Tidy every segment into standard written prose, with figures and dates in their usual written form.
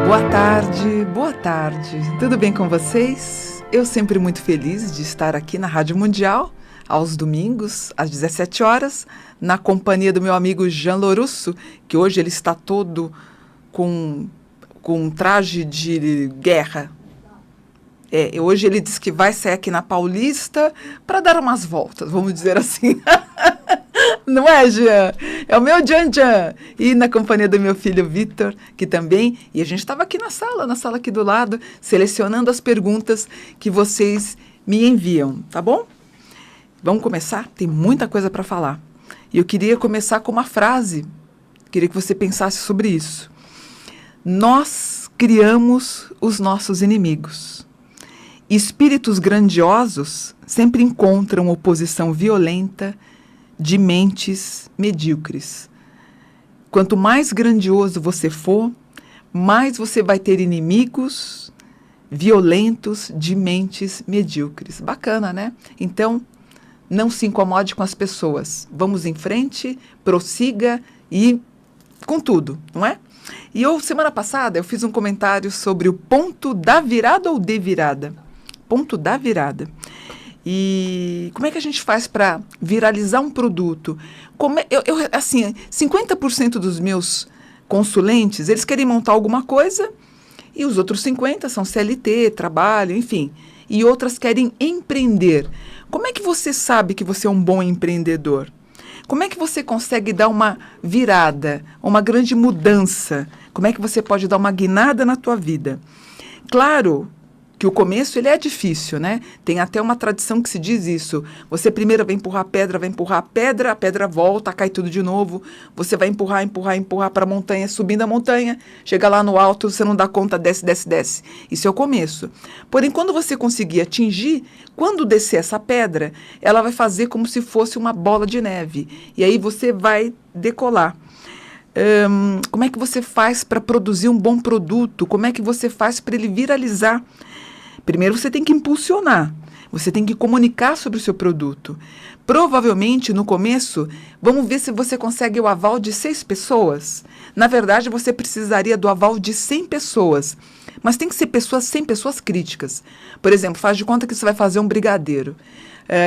Boa tarde. Tudo bem com vocês? Eu sempre muito feliz de estar aqui na Rádio Mundial, aos domingos, às 17 horas, na companhia do meu amigo Jean Lorusso, que hoje ele está todo com um traje de guerra. Hoje ele disse que vai sair aqui na Paulista para dar umas voltas, vamos dizer assim. Não é, Jean? É o meu Jean. E na companhia do meu filho Vitor, que também... E a gente estava aqui na sala aqui do lado, selecionando as perguntas que vocês me enviam, tá bom? Vamos começar? Tem muita coisa para falar. E eu queria começar com uma frase. Queria que você pensasse sobre isso. Nós criamos os nossos inimigos. Espíritos grandiosos sempre encontram oposição violenta de mentes medíocres. Quanto mais grandioso você for, mais você vai ter inimigos violentos de mentes medíocres. Bacana, né? Então, não se incomode com as pessoas. Vamos em frente, prossiga e com tudo, não é? E semana passada, eu fiz um comentário sobre o ponto da virada ou de virada. Ponto da virada. E como é que a gente faz para viralizar um produto? Assim, 50% dos meus consulentes, eles querem montar alguma coisa e os outros 50% são CLT, trabalho, enfim. E outras querem empreender. Como é que você sabe que você é um bom empreendedor? Como é que você consegue dar uma virada, uma grande mudança? Como é que você pode dar uma guinada na tua vida? Claro que o começo ele é difícil, né? Tem até uma tradição que se diz isso. Você primeiro vai empurrar a pedra volta, cai tudo de novo. Você vai empurrar para a montanha, subindo a montanha, chega lá no alto, você não dá conta, desce. Isso é o começo. Porém, quando você conseguir atingir, quando descer essa pedra, ela vai fazer como se fosse uma bola de neve. E aí você vai decolar. Como é que você faz para produzir um bom produto? Como é que você faz para ele viralizar? Primeiro você tem que impulsionar, você tem que comunicar sobre o seu produto. Provavelmente, no começo, vamos ver se você consegue o aval de 6 pessoas. Na verdade, você precisaria do aval de 100 pessoas. Mas tem que ser 100 pessoas críticas. Por exemplo, faz de conta que você vai fazer um brigadeiro.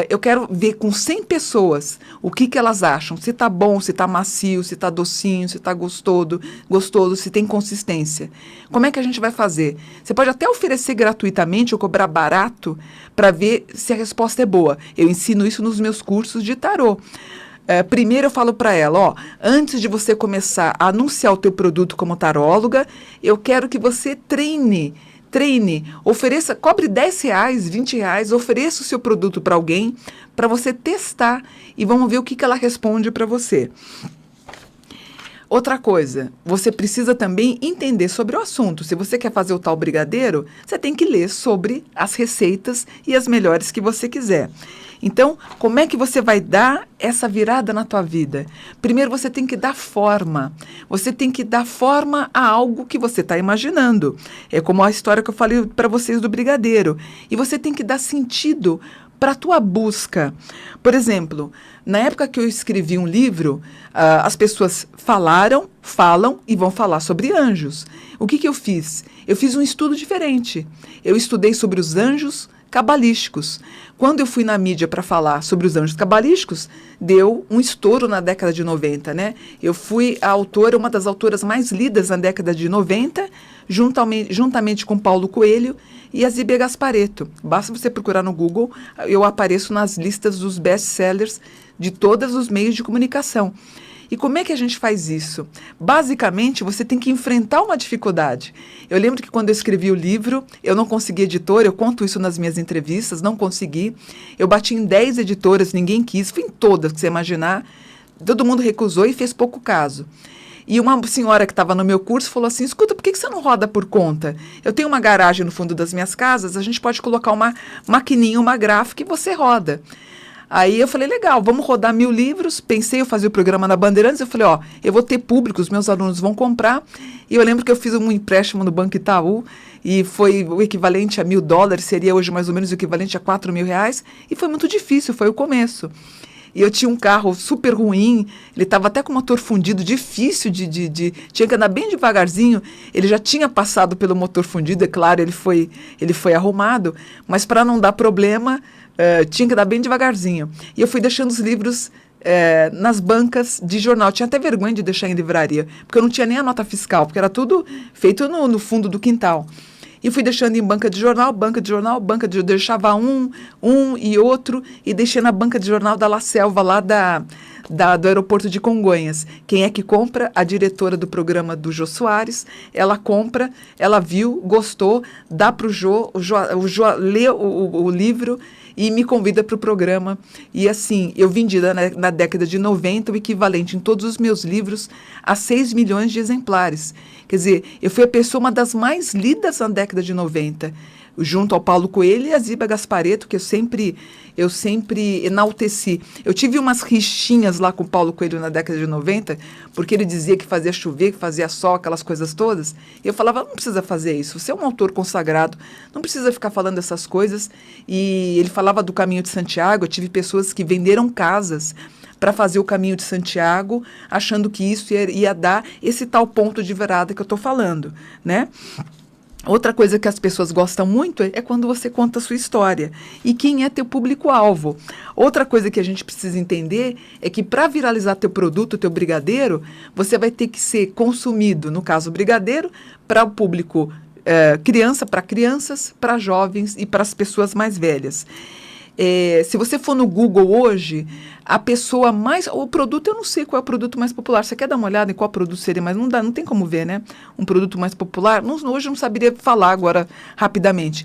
Eu quero ver com 100 pessoas o que elas acham. Se está bom, se está macio, se está docinho, se está gostoso, se tem consistência. Como é que a gente vai fazer? Você pode até oferecer gratuitamente ou cobrar barato para ver se a resposta é boa. Eu ensino isso nos meus cursos de tarô. Primeiro eu falo para ela, antes de você começar a anunciar o teu produto como taróloga, eu quero que você treine, ofereça, cobre R$10, R$20, ofereça o seu produto para alguém, para você testar e vamos ver o que ela responde para você. Outra coisa, você precisa também entender sobre o assunto. Se você quer fazer o tal brigadeiro, você tem que ler sobre as receitas e as melhores que você quiser. Então, como é que você vai dar essa virada na tua vida? Primeiro, você tem que dar forma. Você tem que dar forma a algo que você está imaginando. É como a história que eu falei para vocês do brigadeiro. E você tem que dar sentido para a tua busca. Por exemplo, na época que eu escrevi um livro, as pessoas falam e vão falar sobre anjos. O que eu fiz? Eu fiz um estudo diferente. Eu estudei sobre os anjos cabalísticos. Quando eu fui na mídia para falar sobre os anjos cabalísticos, deu um estouro na década de 90, né? Eu fui a autora, uma das autoras mais lidas na década de 90, juntamente com Paulo Coelho e a Zíbia Gasparetto. Basta você procurar no Google, eu apareço nas listas dos best-sellers de todos os meios de comunicação. E como é que a gente faz isso? Basicamente, você tem que enfrentar uma dificuldade. Eu lembro que quando eu escrevi o livro, eu não consegui editora, eu conto isso nas minhas entrevistas, não consegui. Eu bati em 10 editoras, ninguém quis, fui em todas, que você imaginar. Todo mundo recusou e fez pouco caso. E uma senhora que estava no meu curso falou assim, escuta, por que você não roda por conta? Eu tenho uma garagem no fundo das minhas casas, a gente pode colocar uma maquininha, uma gráfica e você roda. Aí eu falei, legal, vamos rodar 1000 livros. Pensei, eu fazia o programa na Bandeirantes, eu falei, eu vou ter público, os meus alunos vão comprar. E eu lembro que eu fiz um empréstimo no Banco Itaú e foi o equivalente a $1.000, seria hoje mais ou menos o equivalente a R$4.000. E foi muito difícil, foi o começo. e eu tinha um carro super ruim, ele estava até com o motor fundido, difícil tinha que andar bem devagarzinho, ele já tinha passado pelo motor fundido, é claro, ele foi arrumado, mas para não dar problema, tinha que andar bem devagarzinho. E eu fui deixando os livros nas bancas de jornal. Eu tinha até vergonha de deixar em livraria, porque eu não tinha nem a nota fiscal, porque era tudo feito no fundo do quintal. E fui deixando em banca de jornal, eu deixava um e outro, e deixei na banca de jornal da La Selva, lá do aeroporto de Congonhas. Quem é que compra? A diretora do programa do Jô Soares. Ela compra, ela viu, gostou, dá para o Jô lê o livro e me convida para o programa. E assim, eu vendi na década de 90 o equivalente em todos os meus livros a 6 milhões de exemplares. Quer dizer, eu fui uma das mais lidas na década de 90, junto ao Paulo Coelho e a Ziba Gasparetto, que eu sempre enalteci. Eu tive umas rixinhas lá com o Paulo Coelho na década de 90, porque ele dizia que fazia chover, que fazia sol, aquelas coisas todas. E eu falava, não precisa fazer isso, você é um autor consagrado, não precisa ficar falando essas coisas. E ele falava do Caminho de Santiago, eu tive pessoas que venderam casas para fazer o Caminho de Santiago, achando que isso ia dar esse tal ponto de virada que eu estou falando, né? Outra coisa que as pessoas gostam muito é quando você conta a sua história. E quem é teu público-alvo? Outra coisa que a gente precisa entender é que para viralizar teu produto, teu brigadeiro, você vai ter que ser consumido, no caso brigadeiro, para o público criança, para crianças, para jovens e para as pessoas mais velhas. Se você for no Google hoje, a pessoa mais... O produto, eu não sei qual é o produto mais popular. Você quer dar uma olhada em qual produto seria, mas não tem como ver, né? Um produto mais popular. Hoje eu não saberia falar agora rapidamente.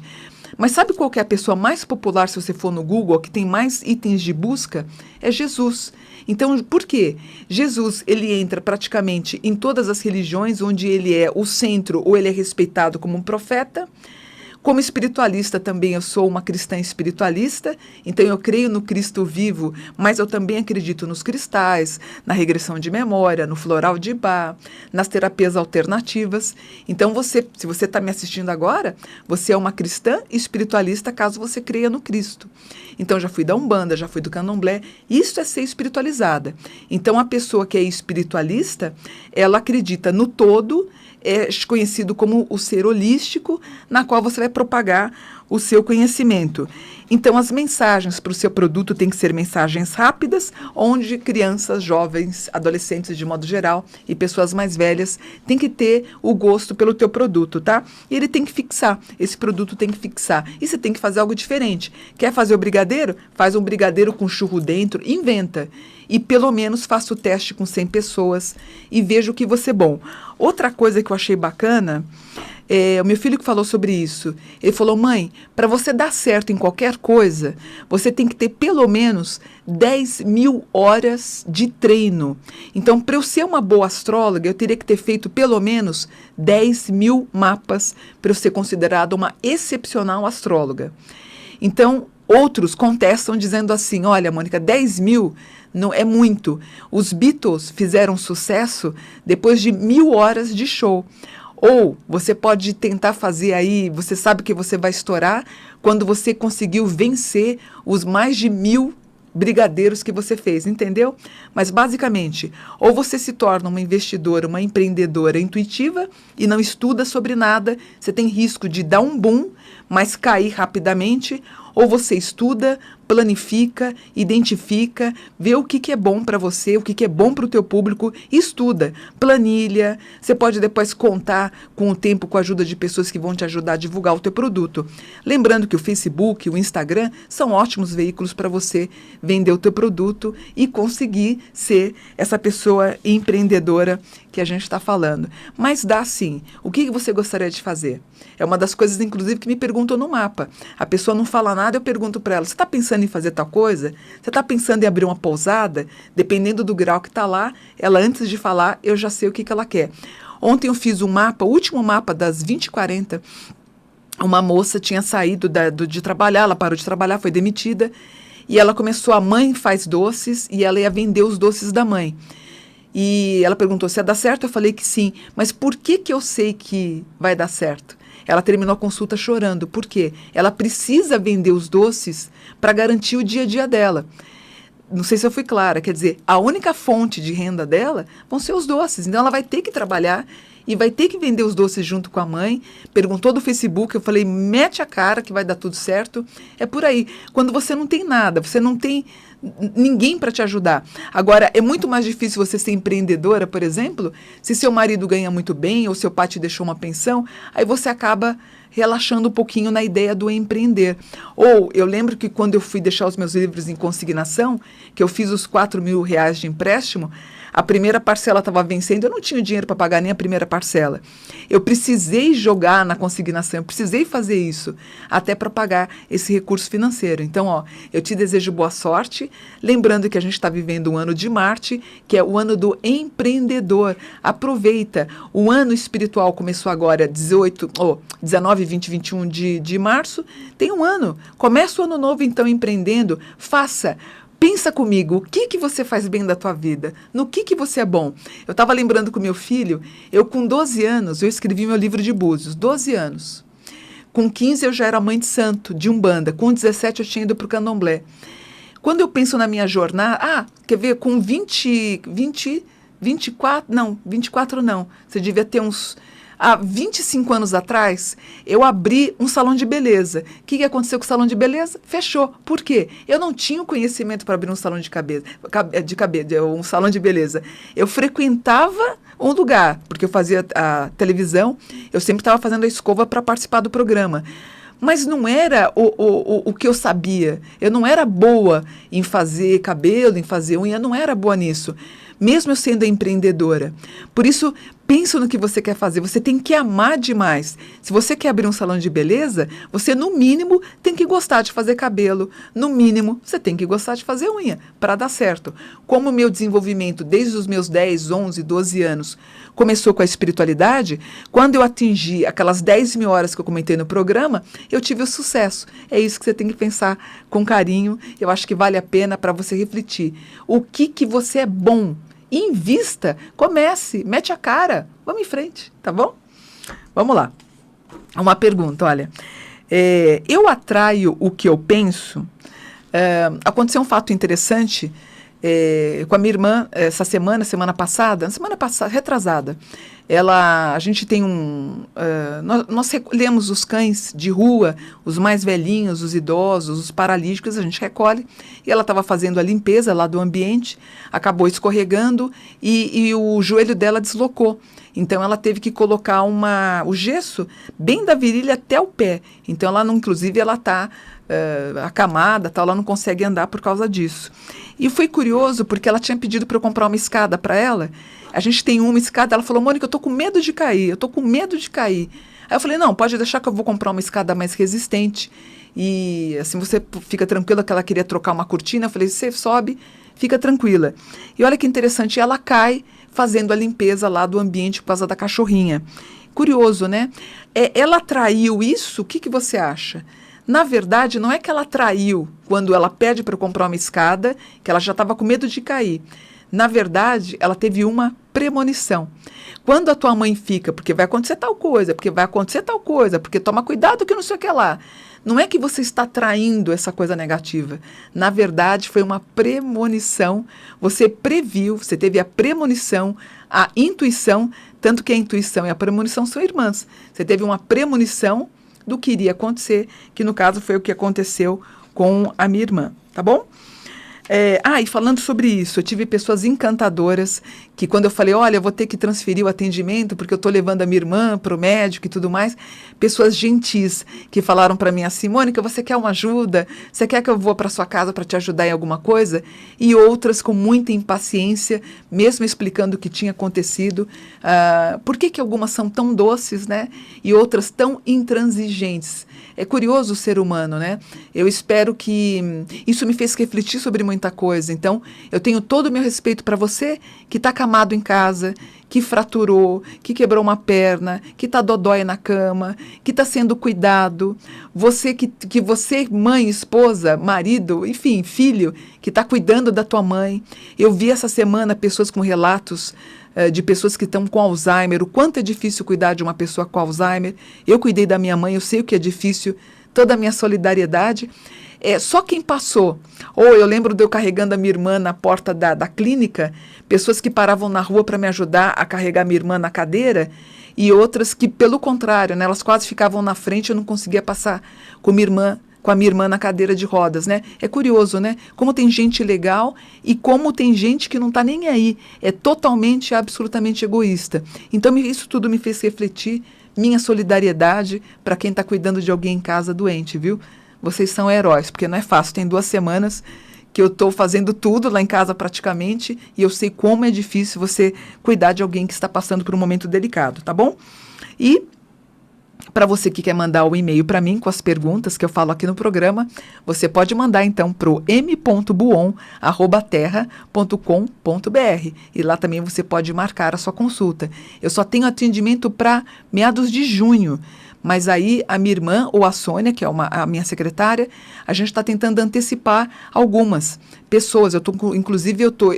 Mas sabe qual que é a pessoa mais popular, se você for no Google, que tem mais itens de busca? É Jesus. Então, por quê? Jesus, ele entra praticamente em todas as religiões, onde ele é o centro ou ele é respeitado como um profeta. Como espiritualista também, eu sou uma cristã espiritualista, então eu creio no Cristo vivo, mas eu também acredito nos cristais, na regressão de memória, no floral de Bach, nas terapias alternativas. Então, se você está me assistindo agora, você é uma cristã espiritualista caso você creia no Cristo. Então, já fui da Umbanda, já fui do Candomblé, isso é ser espiritualizada. Então, a pessoa que é espiritualista, ela acredita no todo, é conhecido como o ser holístico, na qual você vai propagar o seu conhecimento. Então, as mensagens para o seu produto têm que ser mensagens rápidas, onde crianças, jovens, adolescentes de modo geral e pessoas mais velhas têm que ter o gosto pelo teu produto, tá? E ele tem que fixar, esse produto tem que fixar. E você tem que fazer algo diferente. Quer fazer o brigadeiro? Faz um brigadeiro com churro dentro, inventa. E pelo menos faça o teste com 100 pessoas e veja o que você é bom. Outra coisa que eu achei bacana, o meu filho que falou sobre isso, ele falou, mãe, para você dar certo em qualquer coisa, você tem que ter pelo menos 10 mil horas de treino. Então, para eu ser uma boa astróloga, eu teria que ter feito pelo menos 10 mil mapas para eu ser considerada uma excepcional astróloga. Então, outros contestam dizendo assim, olha, Mônica, 10 mil não é muito. Os Beatles fizeram sucesso depois de 1000 horas de show. Ou você pode tentar fazer aí, você sabe que você vai estourar quando você conseguiu vencer os mais de 1000 brigadeiros que você fez, entendeu? Mas basicamente, ou você se torna uma investidora, uma empreendedora intuitiva e não estuda sobre nada, você tem risco de dar um boom, mas cair rapidamente, ou você estuda, planifica, identifica, vê o que é bom para você, o que é bom para o teu público, estuda, planilha, você pode depois contar com o tempo, com a ajuda de pessoas que vão te ajudar a divulgar o teu produto. Lembrando que o Facebook, o Instagram, são ótimos veículos para você vender o teu produto e conseguir ser essa pessoa empreendedora que a gente está falando. Mas dá sim. O que você gostaria de fazer? É uma das coisas, inclusive, que me perguntam no mapa. A pessoa não fala nada, eu pergunto para ela, você está pensando em fazer tal coisa? Você está pensando em abrir uma pousada? Dependendo do grau que está lá, ela, antes de falar, eu já sei o que ela quer. Ontem eu fiz um mapa, o último mapa das 20h40, uma moça tinha saído de trabalhar, ela parou de trabalhar, foi demitida, e ela começou, a mãe faz doces, e ela ia vender os doces da mãe. E ela perguntou se ia dar certo, eu falei que sim, mas por que eu sei que vai dar certo? Ela terminou a consulta chorando. Por quê? Ela precisa vender os doces para garantir o dia a dia dela. não sei se eu fui clara, quer dizer, a única fonte de renda dela vão ser os doces. Então ela vai ter que trabalhar e vai ter que vender os doces junto com a mãe. Perguntou do Facebook, eu falei, mete a cara que vai dar tudo certo. É por aí. Quando você não tem nada, você não tem ninguém para te ajudar. Agora, é muito mais difícil você ser empreendedora, por exemplo, se seu marido ganha muito bem ou seu pai te deixou uma pensão, aí você acaba relaxando um pouquinho na ideia do empreender. Ou, eu lembro que quando eu fui deixar os meus livros em consignação, que eu fiz os R$ 4.000 de empréstimo, a primeira parcela estava vencendo, eu não tinha dinheiro para pagar nem a primeira parcela. Eu precisei jogar na consignação, eu precisei fazer isso, até para pagar esse recurso financeiro. Então, ó, eu te desejo boa sorte, lembrando que a gente está vivendo um ano de Marte, que é o ano do empreendedor. Aproveita, o ano espiritual começou agora, 19, 20, 21 de março, tem um ano. Começa o ano novo, então, empreendendo, faça. Pensa comigo, o que você faz bem da tua vida? No que você é bom? Eu estava lembrando com meu filho, eu com 12 anos, eu escrevi meu livro de Búzios, 12 anos. Com 15 eu já era mãe de santo, de Umbanda. Com 17 eu tinha ido para o Candomblé. Quando eu penso na minha jornada, quer ver, com 24 não, você devia ter uns... Há 25 anos atrás, eu abri um salão de beleza. O que aconteceu com o salão de beleza? Fechou. Por quê? Eu não tinha o conhecimento para abrir um salão um salão de beleza. Eu frequentava um lugar, porque eu fazia a televisão, eu sempre estava fazendo a escova para participar do programa. Mas não era o que eu sabia. Eu não era boa em fazer cabelo, em fazer unha, eu não era boa nisso. Mesmo eu sendo empreendedora. Por isso, pensa no que você quer fazer. Você tem que amar demais. Se você quer abrir um salão de beleza, você, no mínimo, tem que gostar de fazer cabelo. No mínimo, você tem que gostar de fazer unha, para dar certo. Como o meu desenvolvimento, desde os meus 10, 11, 12 anos, começou com a espiritualidade, quando eu atingi aquelas 10.000 horas que eu comentei no programa, eu tive o sucesso. É isso que você tem que pensar com carinho. Eu acho que vale a pena para você refletir. O que você é bom? Invista, comece, mete a cara, vamos em frente, tá bom? Vamos lá. Uma pergunta, olha. Eu atraio o que eu penso? Aconteceu um fato interessante com a minha irmã semana passada, retrasada. A gente tem nós recolhemos os cães de rua, os mais velhinhos, os idosos, os paralíticos, a gente recolhe, e ela estava fazendo a limpeza lá do ambiente, acabou escorregando e o joelho dela deslocou. Então ela teve que colocar o gesso bem da virilha até o pé. Então inclusive ela está acamada, ela não consegue andar por causa disso. E foi curioso porque ela tinha pedido para eu comprar uma escada para ela. A gente tem uma escada, ela falou, Mônica, eu tô com medo de cair, eu tô com medo de cair. Aí eu falei, não, pode deixar que eu vou comprar uma escada mais resistente. E assim você fica tranquila, que ela queria trocar uma cortina. Eu falei, você sobe, fica tranquila. E olha que interessante, ela cai fazendo a limpeza lá do ambiente por causa da cachorrinha. Curioso, né? Ela atraiu isso, o que você acha? Na verdade, não é que ela atraiu quando ela pede para eu comprar uma escada, que ela já estava com medo de cair. Na verdade, ela teve uma premonição. Quando a tua mãe fica, porque vai acontecer tal coisa, porque toma cuidado que não sei o que lá. Não é que você está atraindo essa coisa negativa. Na verdade, foi uma premonição. Você previu, você teve a premonição, a intuição, tanto que a intuição e a premonição são irmãs. Você teve uma premonição do que iria acontecer, que no caso foi o que aconteceu com a minha irmã, tá bom? E falando sobre isso, eu tive pessoas encantadoras que quando eu falei, olha, eu vou ter que transferir o atendimento porque eu estou levando a minha irmã para o médico e tudo mais, pessoas gentis que falaram para mim assim, Mônica, você quer uma ajuda? Você quer que eu vou para sua casa para te ajudar em alguma coisa? E outras com muita impaciência, mesmo explicando o que tinha acontecido. Por que algumas são tão doces, né? E outras tão intransigentes? É curioso o ser humano, né? Eu espero que isso me fez refletir sobre muita coisa. Então, eu tenho todo o meu respeito para você que está acamado em casa, que fraturou, que quebrou uma perna, que está dodói na cama, que está sendo cuidado. Você que você, mãe, esposa, marido, enfim, filho, que está cuidando da tua mãe. Eu vi essa semana pessoas com relatos de pessoas que estão com Alzheimer, o quanto é difícil cuidar de uma pessoa com Alzheimer. Eu cuidei da minha mãe, eu sei o que é difícil toda a minha solidariedade. Só quem passou, ou eu lembro de eu carregando a minha irmã na porta da clínica, pessoas que paravam na rua para me ajudar a carregar minha irmã na cadeira, e outras que, pelo contrário, né, elas quase ficavam na frente, eu não conseguia passar com a minha irmã na cadeira de rodas, né? É curioso, né? Como tem gente legal e como tem gente que não está nem aí, é totalmente, absolutamente egoísta. Então isso tudo me fez refletir minha solidariedade para quem está cuidando de alguém em casa doente, viu? Vocês são heróis, porque não é fácil. Tem 2 semanas que eu estou fazendo tudo lá em casa praticamente e eu sei como é difícil você cuidar de alguém que está passando por um momento delicado, tá bom? E para você que quer mandar o e-mail para mim com as perguntas que eu falo aqui no programa, você pode mandar então para o m.buon@terra.com.br e lá também você pode marcar a sua consulta. Eu só tenho atendimento para meados de junho, mas aí a minha irmã ou a Sônia, que é a minha secretária, a gente está tentando antecipar algumas pessoas. Eu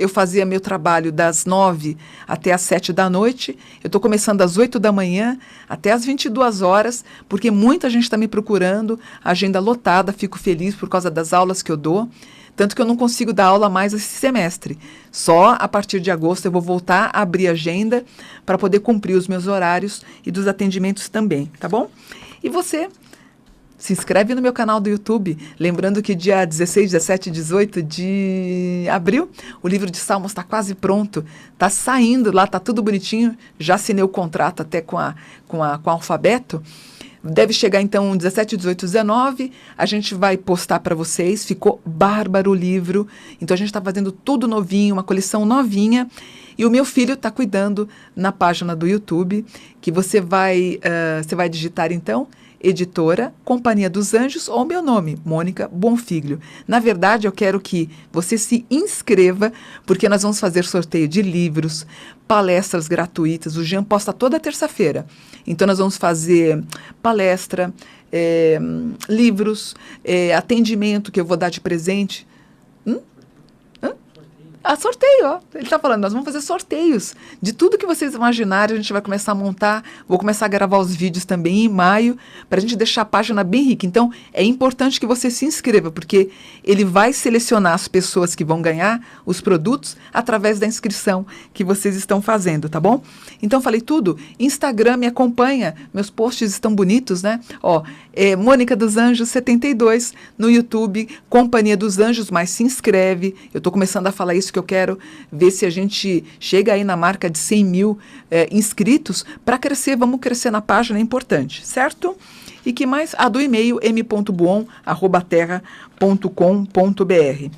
fazia meu trabalho das 9 até as 7 da noite, eu estou começando às 8 da manhã até às 22 horas, porque muita gente está me procurando, agenda lotada, fico feliz por causa das aulas que eu dou. Tanto que eu não consigo dar aula mais esse semestre. Só a partir de agosto eu vou voltar a abrir agenda para poder cumprir os meus horários e dos atendimentos também, tá bom? E você se inscreve no meu canal do YouTube. Lembrando que dia 16, 17 e 18 de abril, o livro de Salmos está quase pronto. Está saindo lá, está tudo bonitinho. Já assinei o contrato até com o alfabeto. Deve chegar então 17, 18, 19, a gente vai postar para vocês, ficou bárbaro o livro, então a gente está fazendo tudo novinho, uma coleção novinha, e o meu filho está cuidando na página do YouTube, que você vai digitar então, editora, Companhia dos Anjos, ou meu nome, Mônica Bonfiglio. Na verdade, eu quero que você se inscreva, porque nós vamos fazer sorteio de livros, palestras gratuitas. O Jean posta toda terça-feira. Então, nós vamos fazer palestra, livros, atendimento que eu vou dar de presente. Sorteio, ó. Ele está falando, nós vamos fazer sorteios de tudo que vocês imaginarem, a gente vai começar a montar, vou começar a gravar os vídeos também em maio, para a gente deixar a página bem rica. Então, é importante que você se inscreva, porque ele vai selecionar as pessoas que vão ganhar os produtos através da inscrição que vocês estão fazendo, tá bom? Então, falei tudo. Instagram, me acompanha, meus posts estão bonitos, né? Ó, Mônica dos Anjos 72, no YouTube, Companhia dos Anjos, mas se inscreve. Eu estou começando a falar isso, que eu quero ver se a gente chega aí na marca de 100 mil inscritos para crescer. Vamos crescer na página, é importante, certo? E que mais? Do e-mail m.buon@terra.com.br.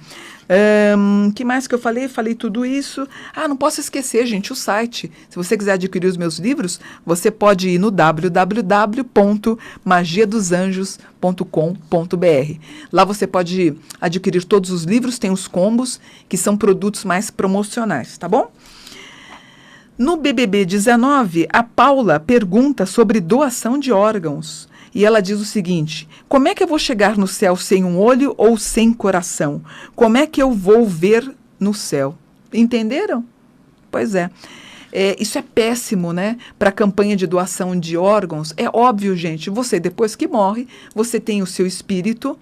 Que mais que eu falei? Falei tudo isso. Não posso esquecer, gente, o site. Se você quiser adquirir os meus livros, você pode ir no www.magiadosanjos.com.br. Lá você pode adquirir todos os livros, tem os combos, que são produtos mais promocionais, tá bom? No BBB 19, a Paula pergunta sobre doação de órgãos. E ela diz o seguinte: como é que eu vou chegar no céu sem um olho ou sem coração? Como é que eu vou ver no céu? Entenderam? Pois é. Isso é péssimo, né? Para a campanha de doação de órgãos. É óbvio, gente, você depois que morre, você tem o seu espírito,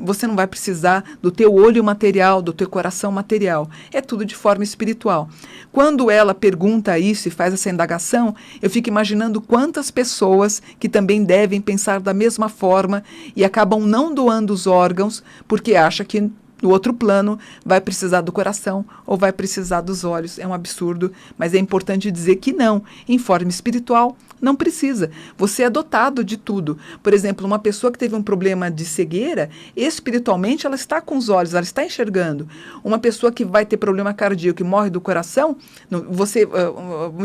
você não vai precisar do teu olho material, do teu coração material. É tudo de forma espiritual. Quando ela pergunta isso e faz essa indagação, eu fico imaginando quantas pessoas que também devem pensar da mesma forma e acabam não doando os órgãos porque acha que no outro plano vai precisar do coração ou vai precisar dos olhos. É um absurdo, mas é importante dizer que não. Em forma espiritual, não precisa. Você é dotado de tudo. Por exemplo, uma pessoa que teve um problema de cegueira, espiritualmente ela está com os olhos, ela está enxergando. Uma pessoa que vai ter problema cardíaco e morre do coração,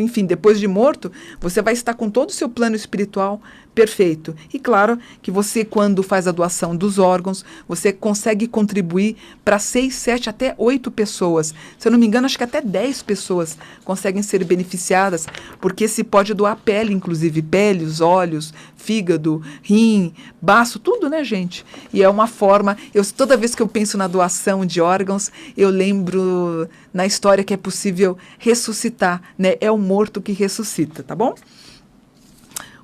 enfim, depois de morto, você vai estar com todo o seu plano espiritual perfeito. E claro que você, quando faz a doação dos órgãos, você consegue contribuir para 6, 7, até 8 pessoas. Se eu não me engano, acho que até 10 pessoas conseguem ser beneficiadas, porque se pode doar pele, inclusive pele, os olhos, fígado, rim, baço, tudo, né, gente? E é uma forma, toda vez que eu penso na doação de órgãos, eu lembro na história que é possível ressuscitar, né? É o morto que ressuscita, tá bom?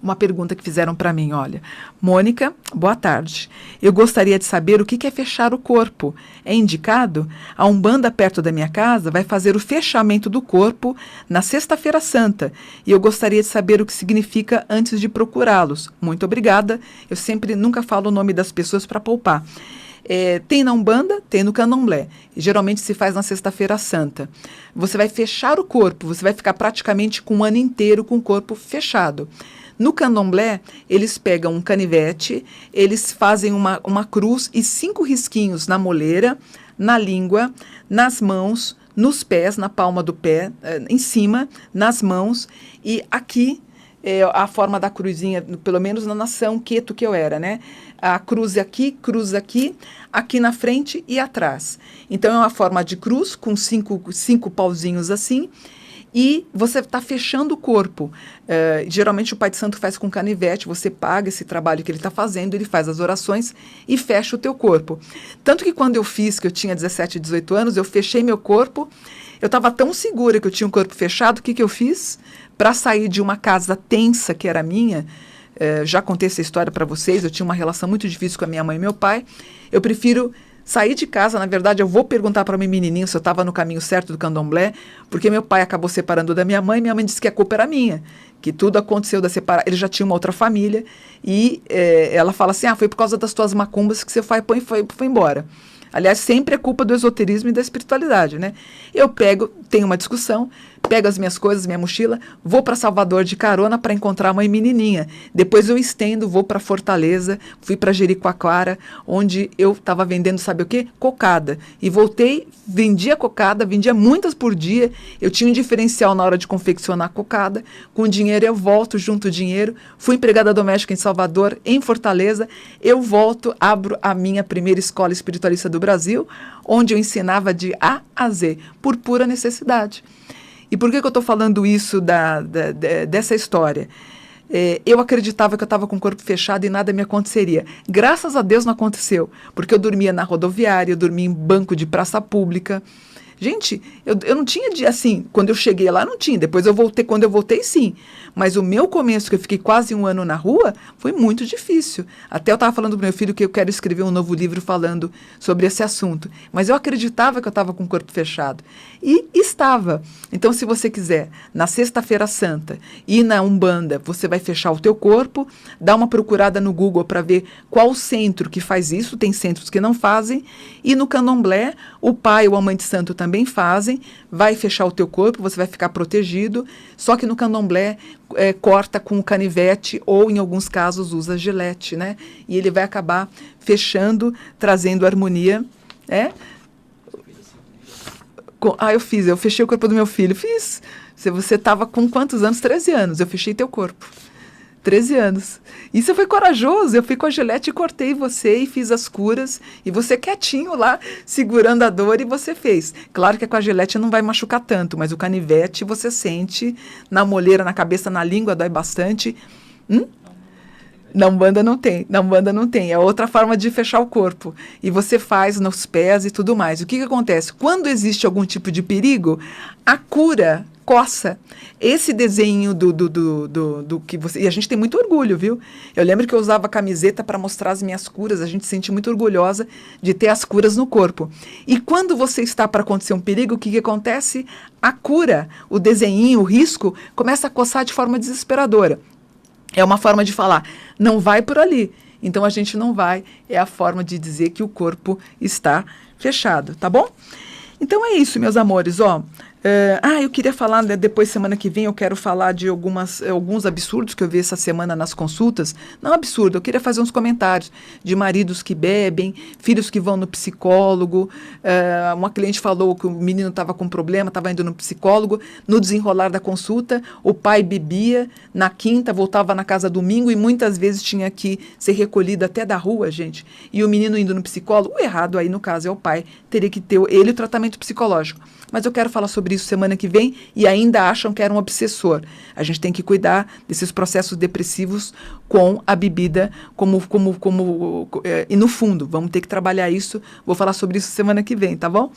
uma pergunta que fizeram para mim, olha. Mônica, boa tarde. Eu gostaria de saber o que é fechar o corpo. É indicado? A Umbanda perto da minha casa vai fazer o fechamento do corpo na Sexta-feira Santa. E eu gostaria de saber o que significa antes de procurá-los. Muito obrigada. Eu nunca falo o nome das pessoas para poupar. Tem na Umbanda, tem no Candomblé. Geralmente se faz na Sexta-feira Santa. Você vai fechar o corpo, você vai ficar praticamente com o ano inteiro com o corpo fechado. No Candomblé, eles pegam um canivete, eles fazem uma cruz e 5 risquinhos na moleira, na língua, nas mãos, nos pés, na palma do pé, em cima, nas mãos e aqui. A forma da cruzinha, pelo menos na nação Queto que eu era, né? A cruz aqui aqui na frente e atrás. Então, é uma forma de cruz com cinco pauzinhos assim, e você está fechando o corpo. Geralmente o Pai de Santo faz com canivete, você paga esse trabalho que ele está fazendo, ele faz as orações e fecha o teu corpo. Tanto que quando eu fiz, que eu tinha 17, 18 anos, eu fechei meu corpo, eu estava tão segura que eu tinha um corpo fechado, o que eu fiz? Para sair de uma casa tensa que era minha, já contei essa história para vocês, eu tinha uma relação muito difícil com a minha mãe e meu pai, eu prefiro sair de casa. Na verdade, eu vou perguntar para meu menininho se eu estava no caminho certo do candomblé, porque meu pai acabou separando da minha mãe disse que a culpa era minha, que tudo aconteceu da separação, ele já tinha uma outra família, e ela fala assim, foi por causa das tuas macumbas que você foi embora. Aliás, sempre é culpa do esoterismo e da espiritualidade, né? Eu tenho uma discussão, pego as minhas coisas, minha mochila, vou para Salvador de carona para encontrar a mãe menininha. Depois eu estendo, vou para Fortaleza, fui para Jericoacoara, onde eu estava vendendo, sabe o quê? Cocada. E voltei, vendia cocada, vendia muitas por dia. Eu tinha um diferencial na hora de confeccionar cocada. Com dinheiro eu volto, junto dinheiro. Fui empregada doméstica em Salvador, em Fortaleza. Eu volto, abro a minha primeira escola espiritualista do Brasil, onde eu ensinava de A a Z, por pura necessidade. E por que eu estou falando isso dessa história? Eu acreditava que eu estava com o corpo fechado e nada me aconteceria. Graças a Deus não aconteceu, porque eu dormia na rodoviária, eu dormia em banco de praça pública. Gente, eu não tinha dia assim, quando eu cheguei lá não tinha, depois quando eu voltei sim, mas o meu começo, que eu fiquei quase 1 ano na rua, foi muito difícil. Até eu estava falando para meu filho que eu quero escrever um novo livro falando sobre esse assunto, mas eu acreditava que eu estava com o corpo fechado, e estava. Então, se você quiser, na Sexta-feira Santa e na Umbanda, você vai fechar o teu corpo, dá uma procurada no Google para ver qual centro que faz isso, tem centros que não fazem, e no Candomblé, o pai ou a mãe de santo também fazem, vai fechar o teu corpo, você vai ficar protegido, só que no Candomblé corta com o canivete ou, em alguns casos, usa gilete, né? E ele vai acabar fechando, trazendo harmonia. Eu fechei o corpo do meu filho, fiz. Você estava com quantos anos? 13 anos, eu fechei teu corpo. 13 anos. E você foi corajoso, eu fui com a gilete e cortei você e fiz as curas, e você quietinho lá, segurando a dor, e você fez. Claro que com a gilete não vai machucar tanto, mas o canivete você sente na moleira, na cabeça, na língua, dói bastante. Na Umbanda não tem, é outra forma de fechar o corpo. E você faz nos pés e tudo mais. O que acontece? Quando existe algum tipo de perigo, a cura coça. Esse desenho do que você... E a gente tem muito orgulho, viu? Eu lembro que eu usava camiseta para mostrar as minhas curas, a gente se sente muito orgulhosa de ter as curas no corpo. E quando você está para acontecer um perigo, o que acontece? A cura, o desenho, o risco, começa a coçar de forma desesperadora. É uma forma de falar, não vai por ali. Então a gente não vai, é a forma de dizer que o corpo está fechado, tá bom? Então é isso, meus amores, ó. Eu queria falar, né, depois, semana que vem, eu quero falar de alguns absurdos que eu vi essa semana nas consultas. Não absurdo, eu queria fazer uns comentários de maridos que bebem, filhos que vão no psicólogo. Uma cliente falou que o menino estava com problema, estava indo no psicólogo. No desenrolar da consulta, o pai bebia, na quinta voltava na casa domingo e muitas vezes tinha que ser recolhido até da rua, gente. E o menino indo no psicólogo, o errado aí, no caso, é o pai, teria que ter ele o tratamento psicológico. Mas eu quero falar sobre isso semana que vem e ainda acham que era um obsessor. A gente tem que cuidar desses processos depressivos com a bebida e no fundo, vamos ter que trabalhar isso. Vou falar sobre isso semana que vem, tá bom?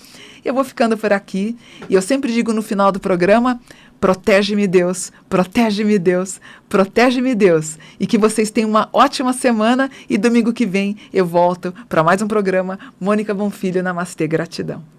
Eu vou ficando por aqui e eu sempre digo no final do programa, protege-me Deus, protege-me Deus, protege-me Deus. E que vocês tenham uma ótima semana e domingo que vem eu volto para mais um programa Mônica Bonfilho, Namastê, gratidão.